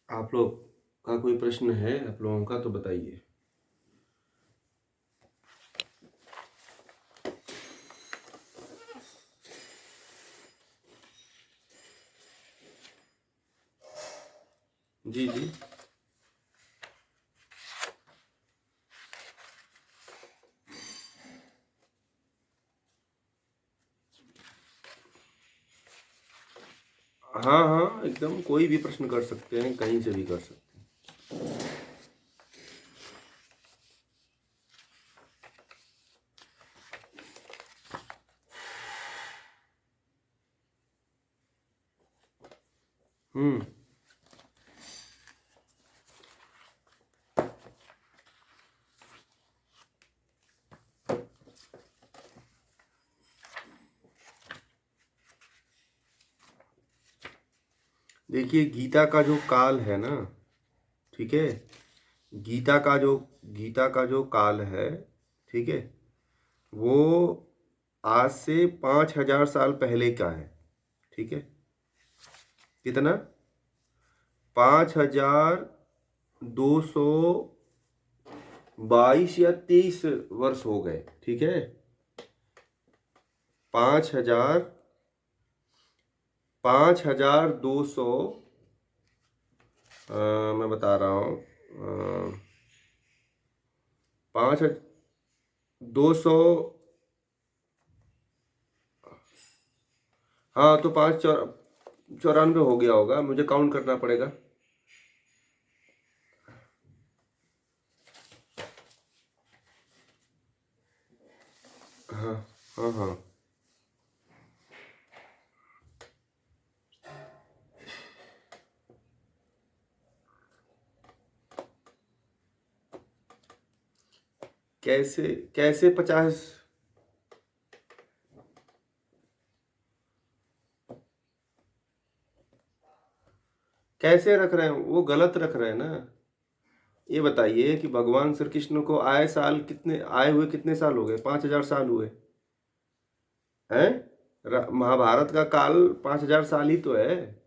आप लोग का कोई प्रश्न है आप लोगों का तो बताइए। जी जी। हाँ हाँ, एकदम कोई भी प्रश्न कर सकते हैं, कहीं से भी कर सकते हैं। हम्म। देखिए, गीता का जो काल है ना, ठीक है, गीता का जो गीता का जो काल है, ठीक है, वो आज से 5,000 साल पहले का है। ठीक है, कितना? 5,222 या 23 वर्ष हो गए। ठीक है, 5,200, मैं बता रहा हूँ, 5,200। हाँ, तो 5,94 हो गया होगा, मुझे काउंट करना पड़ेगा। हाँ हाँ हाँ। कैसे कैसे 50? कैसे रख रहे हैं? वो गलत रख रहे हैं ना। ये बताइए कि भगवान श्री कृष्ण को आए हुए कितने साल हो गए? 5,000 साल हुए हैं। महाभारत का काल 5,000 साल ही तो है।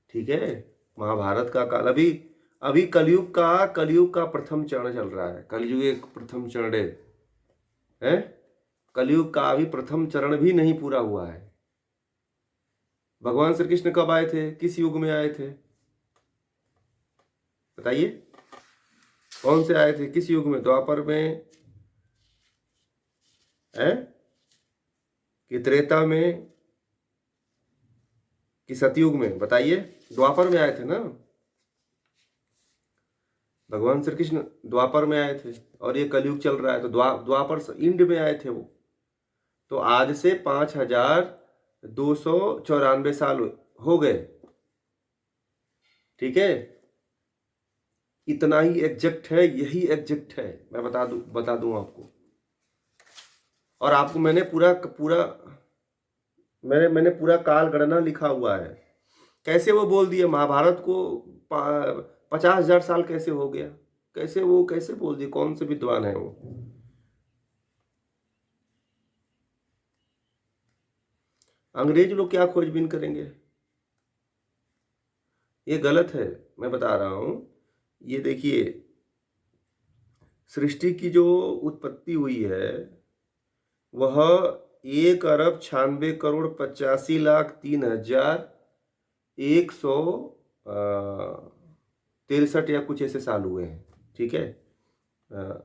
ठीक है, महाभारत का काल अभी अभी कलयुग का प्रथम चरण चल रहा है। कलयुग एक प्रथम चरण है। कलयुग का अभी प्रथम चरण भी नहीं पूरा हुआ है। भगवान श्री कृष्ण कब आए थे? किस युग में आए थे? बताइए, कौन से आए थे? किस युग में? द्वापर में है कि त्रेता में कि सतयुग में? बताइए। द्वापर में आए थे ना भगवान श्री कृष्ण। द्वापर में आए थे और ये कलयुग चल रहा है, तो द्वापर इंड में आए थे वो। तो आज से 5,294 साल हो गए। ठीक है, इतना ही एग्जैक्ट है, यही एग्जैक्ट है। मैं बता दूं आपको। और आपको मैंने पूरा काल गणना लिखा हुआ है। कैसे वो बोल दिए महाभारत को 50,000 साल कैसे हो गया? कैसे बोल दिए? कौन से विद्वान है वो? अंग्रेज लोग क्या खोजबीन करेंगे? ये गलत है, मैं बता रहा हूं। ये देखिए, सृष्टि की जो उत्पत्ति हुई है वह 1,86,03,163 या कुछ ऐसे साल हुए हैं। ठीक है, अ,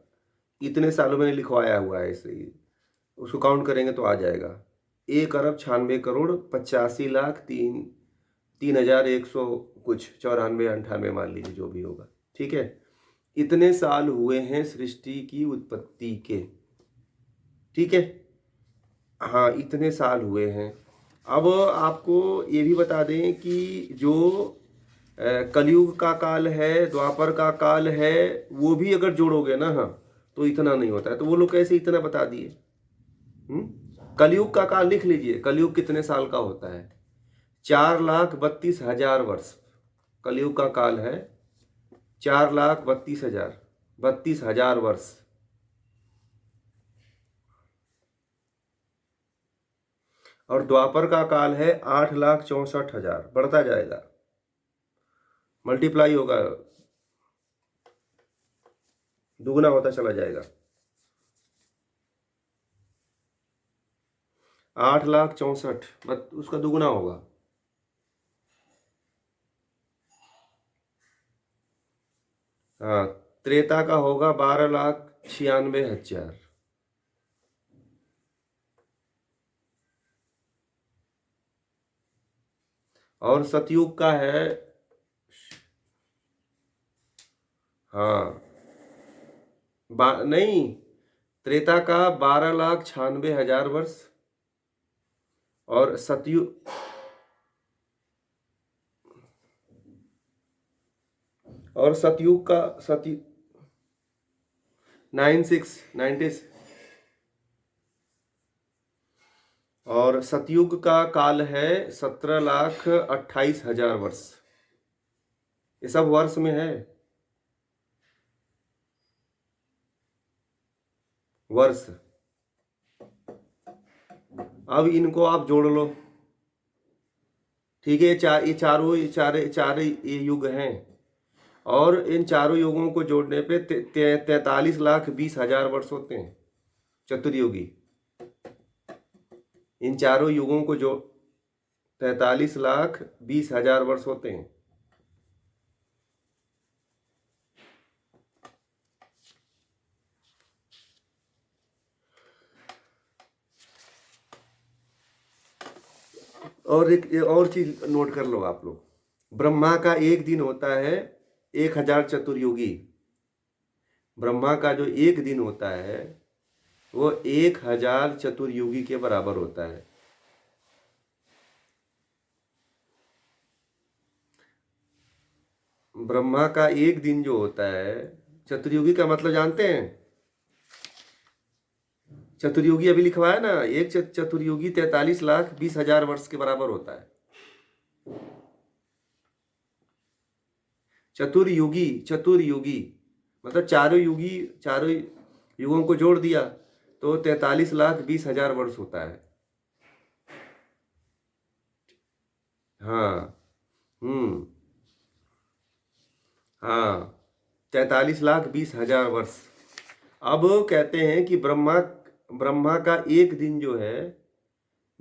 इतने सालों में लिखवाया हुआ है इसे। उसको काउंट करेंगे तो आ जाएगा 1,96,85,03,3,100 कुछ 94-98 मान लीजिए, जो भी होगा। ठीक है, इतने साल हुए हैं सृष्टि की उत्पत्ति के। ठीक है, हाँ, इतने साल हुए हैं। अब आपको ये भी बता दें कि जो कलयुग का काल है, द्वापर का काल है, वो भी अगर जोड़ोगे ना, हाँ, तो इतना नहीं होता है। तो वो लोग कैसे इतना बता दिए? कलयुग का काल लिख लीजिए। कलयुग कितने साल का होता है? 4,32,000 वर्ष कलयुग का काल है। 4,32,000 वर्ष। और द्वापर का काल है 8,64,000। बढ़ता जाएगा। मल्टीप्लाई होगा, दुगना होता चला जाएगा। 8,64,000 बस उसका दुगना होगा। हाँ, त्रेता का होगा 12,96,000। और सतयुग का है, हाँ नहीं, त्रेता का 12,96,000 वर्ष, और सतयुग, और सतयुग का 96 और सतयुग का काल है 17,28,000 वर्ष। ये सब वर्ष में है, वर्ष। अब इनको आप जोड़ लो, ठीक है। ये चार ये युग हैं, और इन चारों युगों को जोड़ने पे 43,20,000 वर्ष होते हैं चतुर्युगी। इन चारों युगों को जो 43,20,000 वर्ष होते हैं। और एक और चीज नोट कर लो आप लोग, ब्रह्मा का एक दिन होता है 1,000 चतुर्युगी। ब्रह्मा का जो एक दिन होता है वो 1,000 चतुर्युगी के बराबर होता है। ब्रह्मा का एक दिन जो होता है, चतुर्युगी का मतलब जानते हैं? चतुर्युगी अभी लिखवाया ना, एक चतुर्युगी 43,20,000 वर्ष के बराबर होता है। चतुर्युगी मतलब चारों युगों को जोड़ दिया तो 43,20,000 वर्ष होता है। हाँ, हाँ, 43,20,000 वर्ष। अब वो कहते हैं कि ब्रह्मा का एक दिन जो है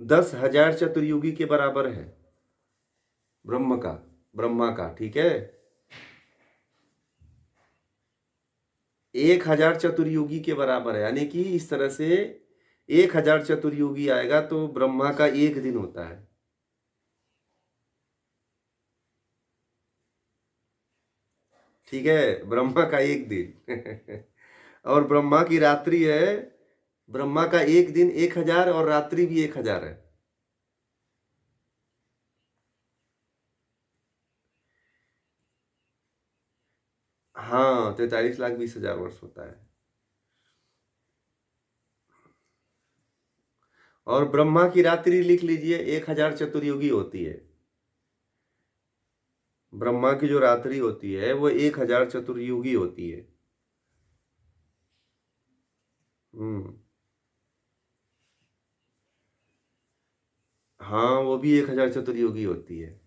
10,000 चतुर्युगी के बराबर है। ब्रह्मा का, ठीक है, 1,000 चतुर्युगी के बराबर है। यानी कि इस तरह से 1,000 चतुर्युगी आएगा तो ब्रह्मा का एक दिन होता है। ठीक है, ब्रह्मा का एक दिन और ब्रह्मा की रात्रि है, ब्रह्मा का एक दिन 1,000 और रात्रि भी 1,000 है। हाँ, 43,20,000 वर्ष होता है। और ब्रह्मा की रात्रि लिख लीजिए 1,000 चतुर्युगी होती है। ब्रह्मा की जो रात्रि होती है वो 1,000 चतुर्युगी होती है। हाँ, वो भी 1,000 चतुर्युगी होती है।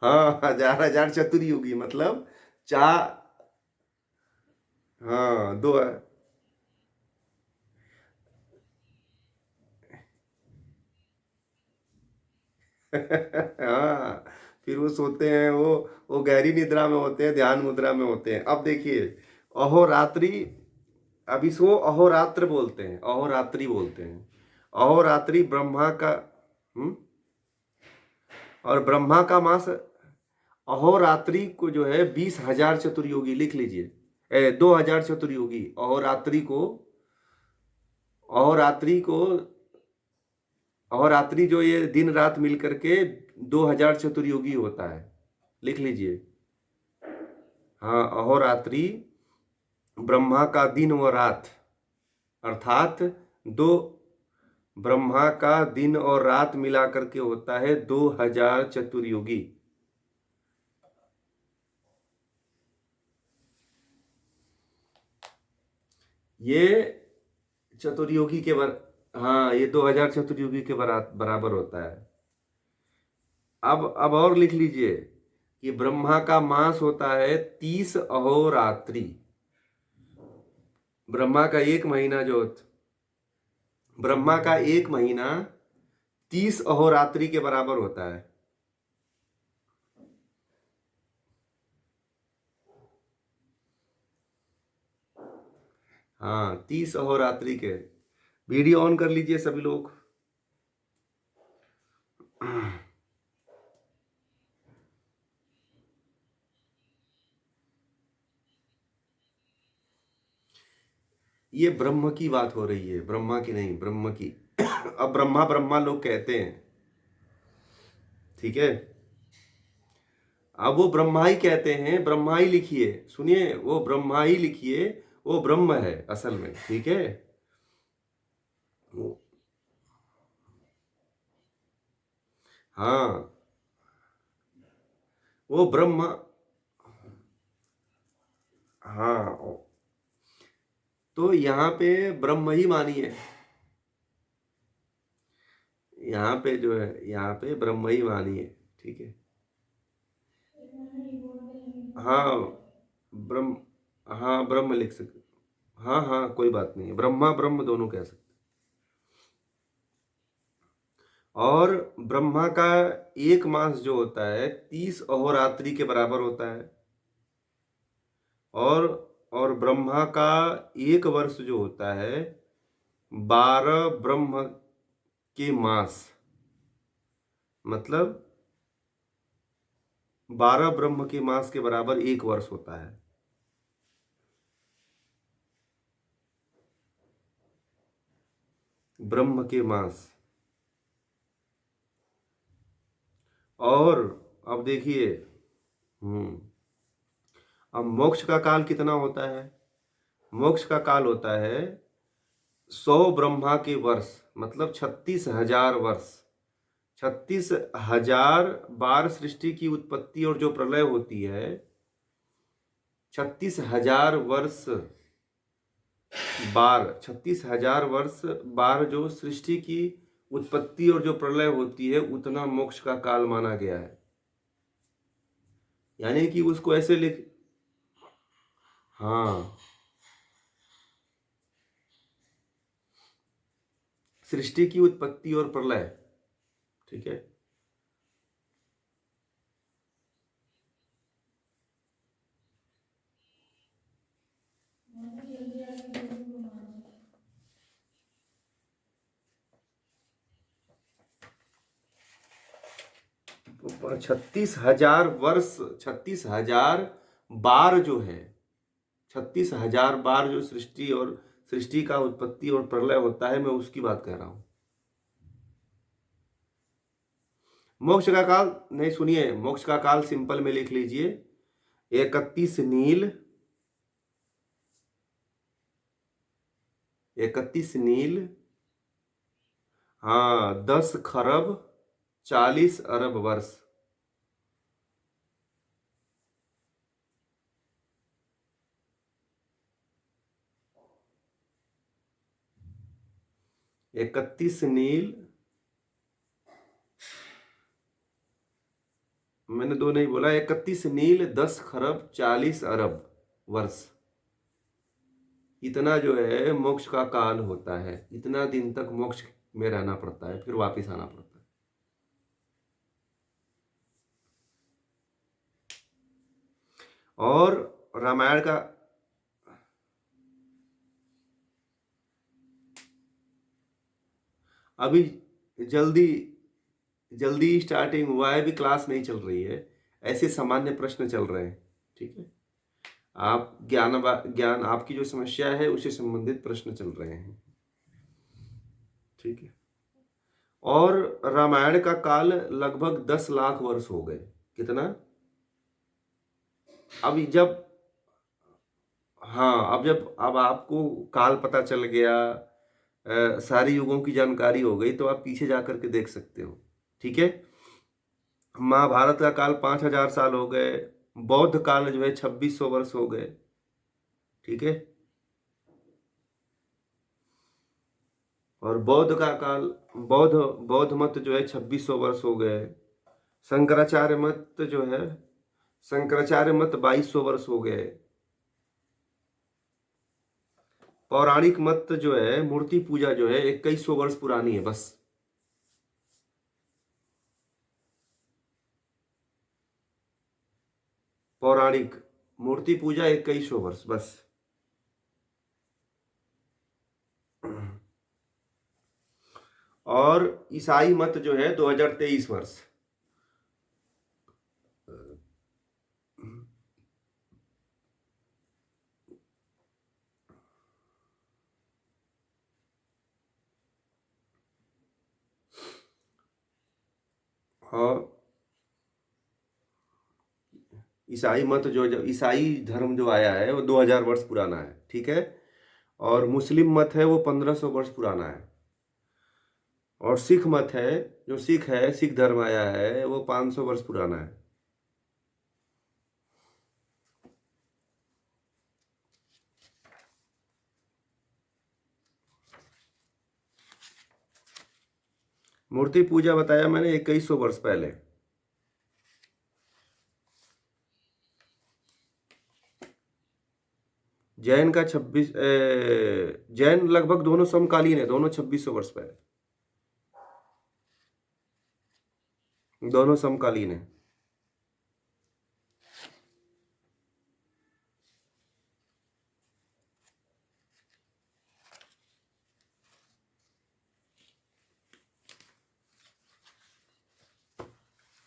हाँ, 1,000 चतुर्युगी मतलब चार, हाँ दो हाँ, फिर वो सोते हैं, वो गहरी निद्रा में होते हैं, ध्यान मुद्रा में होते हैं। अब देखिए, अहोरात्रि, अब इसको अहोरात्र बोलते हैं, अहोरात्रि बोलते हैं। अहोरात्रि ब्रह्मा का, और ब्रह्मा का मास अहोरात्रि को जो है 20,000 चतुर्युगी लिख लीजिए, 2,000 चतुर्युगी अहोरात्रि को अहोरात्रि जो ये दिन रात मिल करके 2,000 चतुर्युगी होता है, लिख लीजिए। हाँ, अहोरात्रि ब्रह्मा का दिन व रात, अर्थात दो, ब्रह्मा का दिन और रात मिला करके होता है 2,000 चतुर्युगी। ये चतुर्युगी के हाँ, ये 2,000 चतुर्युगी के बराबर होता है। अब और लिख लीजिए कि ब्रह्मा का मास होता है 30 अहोरात्रि। ब्रह्मा का एक महीना ब्रह्मा का एक महीना 30 अहोरात्रि के बराबर होता है। हाँ, 30 अहोरात्रि के। वीडियो ऑन कर लीजिए सभी लोग। ये ब्रह्म की बात हो रही है, ब्रह्मा की नहीं, ब्रह्म की। अब ब्रह्मा ब्रह्मा लोग कहते हैं, ठीक है। अब वो ब्रह्मा ही कहते हैं, ब्रह्मा ही लिखिए, सुनिए, वो ब्रह्मा ही लिखिए, वो ब्रह्म है असल में, ठीक है। हाँ, वो ब्रह्म। हाँ, तो यहाँ पे ब्रह्म ही मानिए, यहाँ पे जो है, यहाँ पे ब्रह्म ही मानिए, ठीक है। हाँ, ब्रह्म। हाँ, ब्रह्म लिख सकते। हाँ हाँ, कोई बात नहीं है, ब्रह्मा ब्रह्म दोनों कह सकते। और ब्रह्मा का एक मास जो होता है 30 अहोरात्रि के बराबर होता है। और ब्रह्मा का एक वर्ष जो होता है 12 ब्रह्म के मास, मतलब 12 ब्रह्म के मास के बराबर एक वर्ष होता है। ब्रह्म के मास। और अब देखिए, अब मोक्ष का काल कितना होता है? मोक्ष का काल होता है 100 ब्रह्मा के वर्ष, मतलब 36,000 वर्ष। 36,000 बार सृष्टि की उत्पत्ति और जो प्रलय होती है, 36,000 वर्ष बार, 36,000 वर्ष बार जो सृष्टि की उत्पत्ति और जो प्रलय होती है, उतना मोक्ष का काल माना गया है। यानी कि उसको ऐसे लिख, हाँ, सृष्टि की उत्पत्ति और प्रलय, ठीक है। तो 36,000 वर्ष, 36,000 बार जो है, 36,000 बार जो सृष्टि का उत्पत्ति और प्रलय होता है, मैं उसकी बात कर रहा हूं। मोक्ष का काल नहीं, सुनिए, मोक्ष का काल सिंपल में लिख लीजिए, 31 नील, 31 नील, हाँ, 10 खरब 40 अरब वर्ष। इकतीस नील, मैंने दो नहीं बोला, 31 नील 10 खरब 40 अरब वर्ष। इतना जो है मोक्ष का काल होता है। इतना दिन तक मोक्ष में रहना पड़ता है, फिर वापिस आना पड़ता है। और रामायण का, अभी जल्दी जल्दी स्टार्टिंग हुआ है, अभी क्लास नहीं चल रही है, ऐसे सामान्य प्रश्न चल रहे हैं, ठीक है। आप ज्ञान आपकी जो समस्या है उससे संबंधित प्रश्न चल रहे हैं, ठीक है। और रामायण का काल लगभग 10 लाख वर्ष हो गए। कितना? अब जब, हाँ, अब आपको काल पता चल गया, सारी युगों की जानकारी हो गई, तो आप पीछे जाकर के देख सकते हो, ठीक है। महाभारत का काल 5,000 साल हो गए। बौद्ध काल जो है 2600 वर्ष हो गए, ठीक है। और बौद्ध का काल, बौद्ध बौद्ध मत जो है 2600 वर्ष हो गए। शंकराचार्य मत जो है, शंकराचार्य मत 2200 वर्ष हो गए। पौराणिक मत जो है, मूर्ति पूजा जो है 2100 वर्ष पुरानी है बस। पौराणिक मूर्ति पूजा 2100 वर्ष बस। और ईसाई मत जो है 2023 वर्ष। और ईसाई मत जो ईसाई धर्म जो आया है वो 2000 वर्ष पुराना है, ठीक है। और मुस्लिम मत है वो 1500 वर्ष पुराना है। और सिख मत है, जो सिख है, सिख धर्म आया है, वो 500 वर्ष पुराना है। मूर्ति पूजा बताया मैंने 2100 वर्ष पहले। जैन का 26, जैन लगभग दोनों समकालीन है, दोनों 2600 वर्ष पहले, दोनों समकालीन है।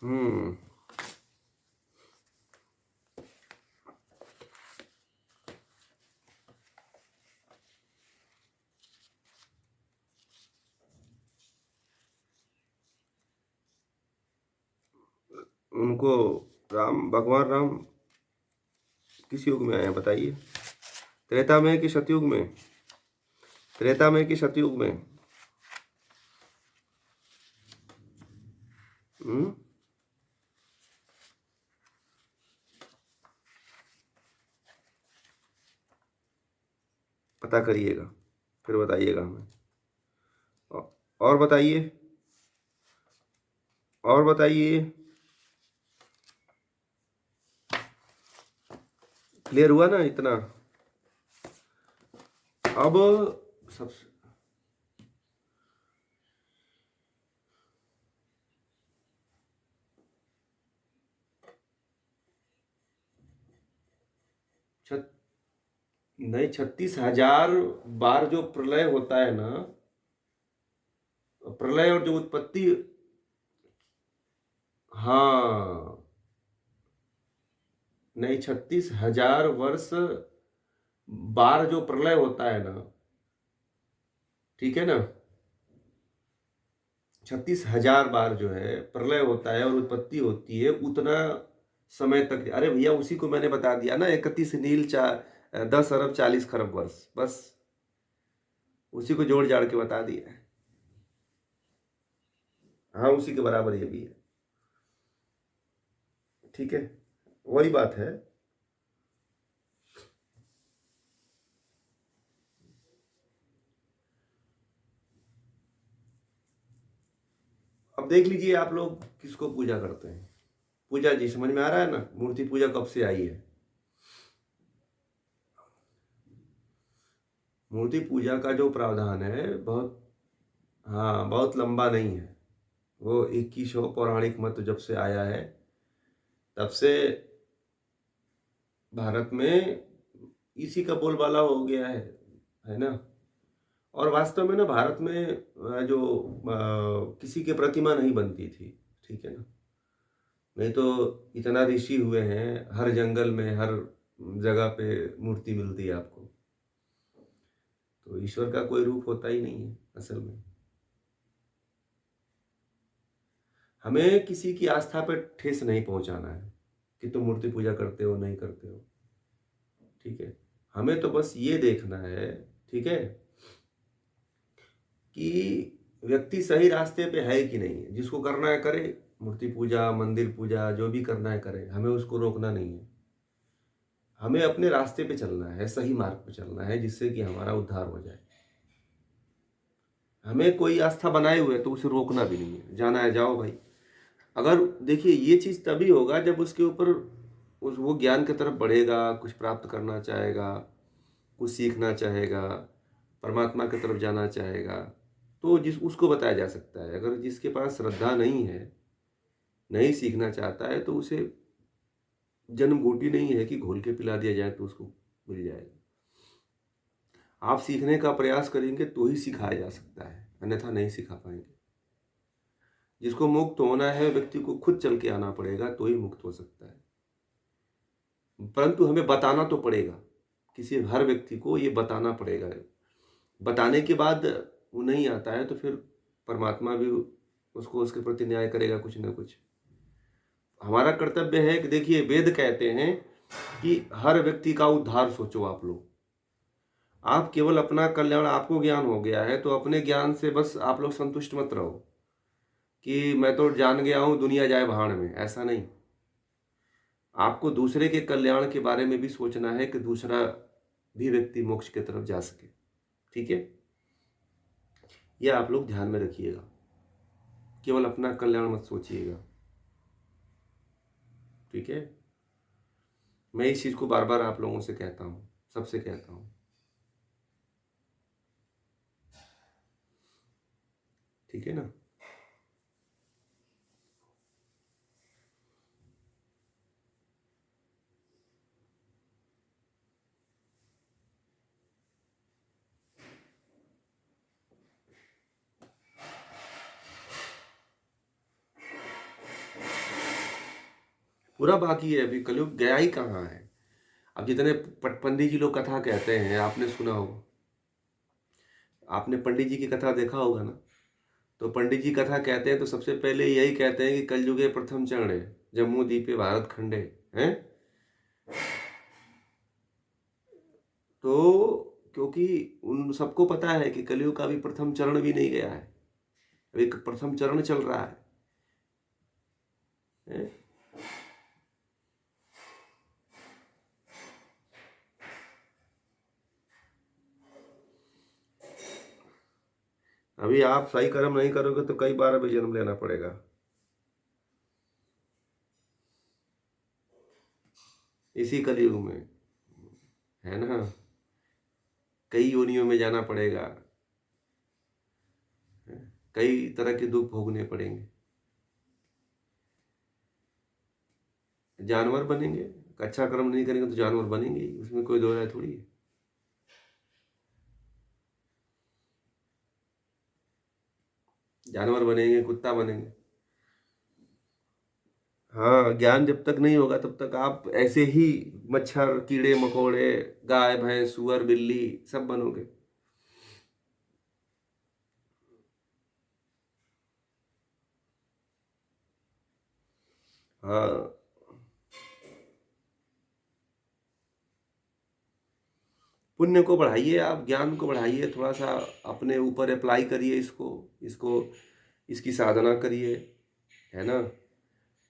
हम्म। उनको भगवान राम किस युग में आए हैं बताइए? त्रेता में कि सतयुग में? त्रेता में कि सतयुग में? हम्म। पता करिएगा, फिर बताइएगा हमें। और बताइए, और बताइए। क्लियर हुआ ना इतना? अब सबसे नहीं, 36,000 बार जो प्रलय होता है ना, प्रलय और जो उत्पत्ति, हाँ, नहीं, 36,000 वर्ष बार जो प्रलय होता है ना, ठीक है ना, 36,000 बार जो है प्रलय होता है और उत्पत्ति होती है, उतना समय तक। अरे भैया, उसी को मैंने बता दिया ना, 31 नील 10 अरब 40 खरब वर्ष, बस उसी को जोड़ जाड़ के बता दिया है। हाँ, उसी के बराबर ये भी है, ठीक है, वही बात है। अब देख लीजिए आप लोग किसको पूजा करते हैं। पूजा जी समझ में आ रहा है ना, मूर्ति पूजा कब से आई है? मूर्ति पूजा का जो प्रावधान है बहुत, हाँ, बहुत लंबा नहीं है। वो 2100 पौराणिक मत जब से आया है तब से भारत में इसी का बोलबाला हो गया है ना। और वास्तव में ना भारत में जो किसी की प्रतिमा नहीं बनती थी, ठीक है ना, नहीं तो इतना ऋषि हुए हैं, हर जंगल में हर जगह पे मूर्ति मिलती है आपको। तो ईश्वर का कोई रूप होता ही नहीं है असल में। हमें किसी की आस्था पर ठेस नहीं पहुंचाना है कि तुम मूर्ति पूजा करते हो नहीं करते हो, ठीक है। हमें तो बस ये देखना है, ठीक है, कि व्यक्ति सही रास्ते पे है कि नहीं है। जिसको करना है करे, मूर्ति पूजा, मंदिर पूजा, जो भी करना है करे, हमें उसको रोकना नहीं है। हमें अपने रास्ते पे चलना है, सही मार्ग पे चलना है, जिससे कि हमारा उद्धार हो जाए। हमें कोई आस्था बनाए हुए तो उसे रोकना भी नहीं है, जाना है जाओ भाई, अगर देखिए ये चीज़ तभी होगा जब उसके ऊपर वो ज्ञान की तरफ बढ़ेगा, कुछ प्राप्त करना चाहेगा, कुछ सीखना चाहेगा, परमात्मा की तरफ जाना चाहेगा, तो जिस उसको बताया जा सकता है। अगर जिसके पास श्रद्धा नहीं है, नहीं सीखना चाहता है, तो उसे जन्मघोंटी नहीं है कि घोल के पिला दिया जाए तो उसको मिल जाएगा। आप सीखने का प्रयास करेंगे तो ही सिखाया जा सकता है, अन्यथा नहीं सिखा पाएंगे। जिसको मुक्त होना है व्यक्ति को खुद चल के आना पड़ेगा तो ही मुक्त हो सकता है। परंतु हमें बताना तो पड़ेगा, किसी हर व्यक्ति को ये बताना पड़ेगा। बताने के बाद वो नहीं आता है तो फिर परमात्मा भी उसको उसके प्रति न्याय करेगा कुछ ना कुछ। हमारा कर्तव्य है कि देखिए वेद कहते हैं कि हर व्यक्ति का उद्धार सोचो आप लोग। आप केवल अपना कल्याण, आपको ज्ञान हो गया है तो अपने ज्ञान से बस आप लोग संतुष्ट मत रहो कि मैं तो जान गया हूं दुनिया जाए भाड़ में, ऐसा नहीं। आपको दूसरे के कल्याण के बारे में भी सोचना है कि दूसरा भी व्यक्ति मोक्ष की तरफ जा सके। ठीक है, यह आप लोग ध्यान में रखिएगा, केवल अपना कल्याण मत सोचिएगा। ठीक है, मैं इस चीज को बार बार आप लोगों से कहता हूं, सबसे कहता हूं। ठीक है ना। पूरा बाकी है, अभी कलयुग गया ही कहाँ है। अब जितने पंडित जी लोग कथा कहते हैं, आपने सुना होगा, आपने पंडित जी की कथा देखा होगा ना। तो पंडित जी कथा कहते हैं तो सबसे पहले यही कहते हैं कि कलयुगे प्रथम चरण है, जम्मू द्वीपे भारत खंडे हैं। तो क्योंकि उन सबको पता है कि कलयुग का भी प्रथम चरण भी नहीं गया है, अभी प्रथम चरण चल रहा है? अभी आप सही कर्म नहीं करोगे तो कई बार अभी जन्म लेना पड़ेगा। इसी कलयुग में, है ना, कई योनियों में जाना पड़ेगा, कई तरह के दुख भोगने पड़ेंगे, जानवर बनेंगे। अच्छा कर्म नहीं करेंगे तो जानवर बनेंगे ही, उसमें कोई दो राय थोड़ी है। जानवर बनेंगे, कुत्ता बनेंगे। हाँ, ज्ञान जब तक नहीं होगा तब तक आप ऐसे ही मच्छर, कीड़े मकोड़े, गाय भैंस, सुअर बिल्ली सब बनोगे। हाँ, पुण्य को बढ़ाइए, आप ज्ञान को बढ़ाइए, थोड़ा सा अपने ऊपर अप्लाई करिए इसको, इसको इसकी साधना करिए, है ना।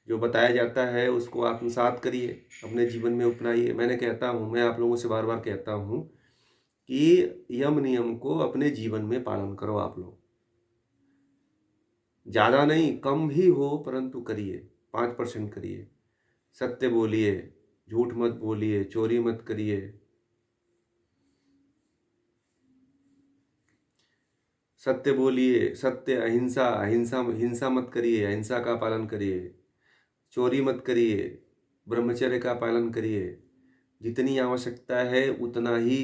जो बताया जाता है उसको आत्मसात करिए, अपने जीवन में अपनाइए। मैंने कहता हूँ, मैं आप लोगों से बार बार कहता हूँ कि यम नियम को अपने जीवन में पालन करो आप लोग। ज़्यादा नहीं, कम भी हो परंतु करिए, 5% करिए। सत्य बोलिए, झूठ मत बोलिए, चोरी मत करिए, सत्य बोलिए, सत्य, अहिंसा, अहिंसा हिंसा मत करिए, अहिंसा का पालन करिए, चोरी मत करिए, ब्रह्मचर्य का पालन करिए। जितनी आवश्यकता है उतना ही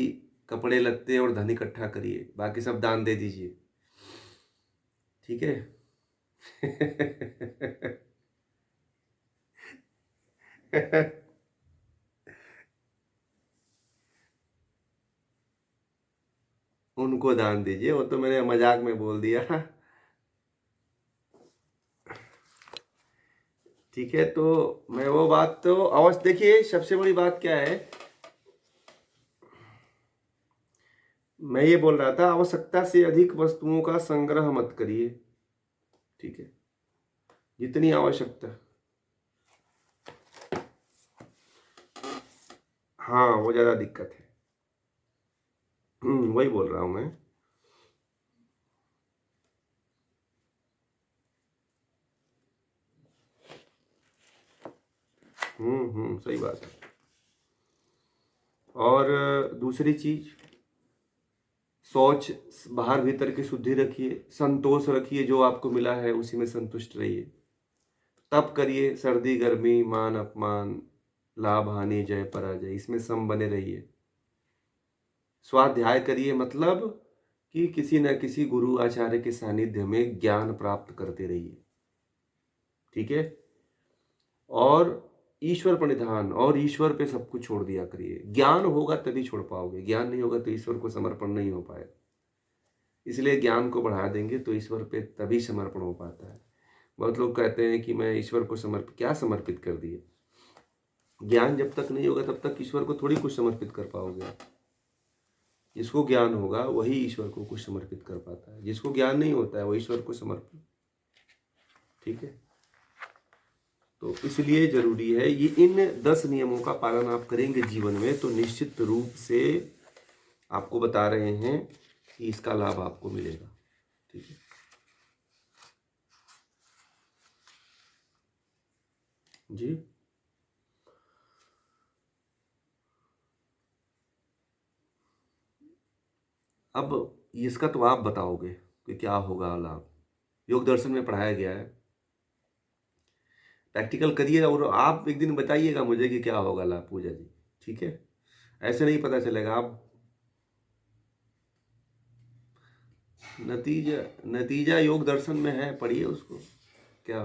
कपड़े लत्ते और धन इकट्ठा करिए, बाकी सब दान दे दीजिए। ठीक है। उनको दान दीजिए, वो तो मैंने मजाक में बोल दिया। ठीक है, तो मैं वो बात तो अवश्य, देखिए सबसे बड़ी बात क्या है, मैं ये बोल रहा था, आवश्यकता से अधिक वस्तुओं का संग्रह मत करिए। ठीक है, जितनी आवश्यकता, हाँ वो ज्यादा दिक्कत है। वही बोल रहा हूं मैं। सही बात है। और दूसरी चीज, शौच बाहर भीतर की शुद्धि रखिए, संतोष रखिए, जो आपको मिला है उसी में संतुष्ट रहिए। तप करिए, सर्दी गर्मी मान अपमान लाभ हानि जय पराजय, इसमें सम बने रहिए। स्वाध्याय करिए, मतलब कि किसी न किसी गुरु आचार्य के सानिध्य में ज्ञान प्राप्त करते रहिए। ठीक है। और ईश्वर प्रणिधान, और ईश्वर पे सब कुछ छोड़ दिया करिए। ज्ञान होगा तभी छोड़ पाओगे, ज्ञान नहीं होगा तो ईश्वर को समर्पण नहीं हो पाएगा। इसलिए ज्ञान को बढ़ा देंगे तो ईश्वर पे तभी समर्पण हो पाता है। बहुत लोग कहते हैं कि मैं ईश्वर को क्या समर्पित कर दिए। ज्ञान जब तक नहीं होगा तब तक ईश्वर को थोड़ी कुछ समर्पित कर पाओगे आप। जिसको ज्ञान होगा वही ईश्वर को कुछ समर्पित कर पाता है, जिसको ज्ञान नहीं होता है वो ईश्वर को समर्पित। ठीक है। तो इसलिए जरूरी है ये, इन 10 नियमों का पालन आप करेंगे जीवन में तो निश्चित रूप से आपको बता रहे हैं कि इसका लाभ आपको मिलेगा। ठीक है। जी, अब इसका तो आप बताओगे कि क्या होगा लाभ। योग दर्शन में पढ़ाया गया है, प्रैक्टिकल करिए और आप एक दिन बताइएगा मुझे कि क्या होगा लाभ पूजा जी। ठीक है। ऐसे नहीं पता चलेगा। आप नतीजा योग दर्शन में है, पढ़िए उसको। क्या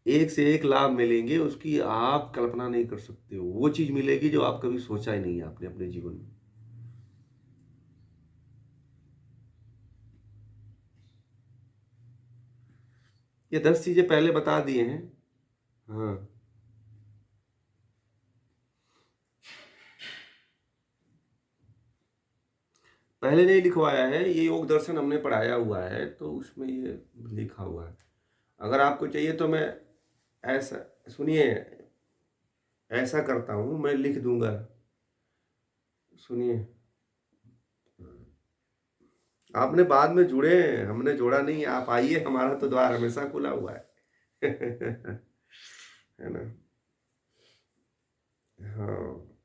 एक से एक लाभ मिलेंगे, उसकी आप कल्पना नहीं कर सकते हो। वो चीज मिलेगी जो आप कभी सोचा ही नहीं है आपने अपने जीवन में। ये 10 चीजें पहले बता दिए हैं। हाँ, पहले नहीं लिखवाया है, ये योग दर्शन हमने पढ़ाया हुआ है तो उसमें ये लिखा हुआ है। अगर आपको चाहिए तो मैं ऐसा, सुनिए, ऐसा करता हूं, मैं लिख दूंगा। सुनिए, आपने बाद में जुड़े हैं, हमने जोड़ा नहीं है। आप आइए, हमारा तो द्वार हमेशा खुला हुआ है। है ना। हाँ,